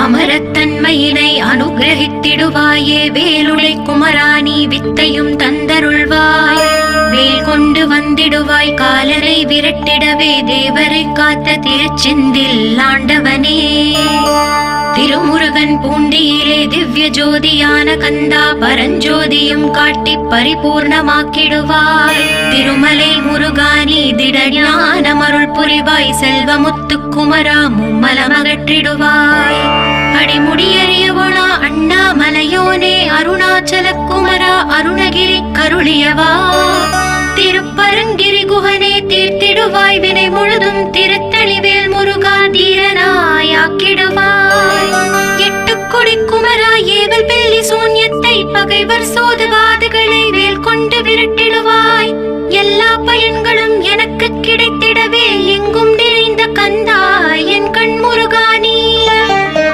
அமரத்தன்மையினை அனுகிரகித்திடுவாயே வேலுடை குமராணி வித்தையும் தந்தருள்வாய் வேல் கொண்டு வந்திடுவாய் காலரை விரட்டிடவே தேவரை காத்த திருச்செந்தில் ஆண்டவனே திருமுருகன் பூண்டியிலே திவ்ய ஜோதியான கந்தா பரஞ்சோதியும் காட்டி பரிபூர்ணமாக்கிடுவாய் திருமலை முருகானி திடஞான மருள் புரிவாய் செல்வமுத்து குமரா மும்மலமகற்றிடுவாய் அடிமுடியறியவனா அண்ணாமலையோனே அருணாச்சல குமரா அருணகிரி கருளியவா திருப்பரங்கிரி குகனே தீர்த்திடுவாய் வினை முழுதும் திருத்தணிவேல் முருகா தீரனாயாக்கிடுவாய் எட்டுக்குடி குமரா ஏவல் பில்லி சூன்யத்தை பகைவர் சோதுவாதுகளை வேல் கொண்டு விரட்டிடுவாய் எல்லா பயன்களும் எனக்கு கிடைத்திடவே எங்கும் நிறைந்த கந்தா என்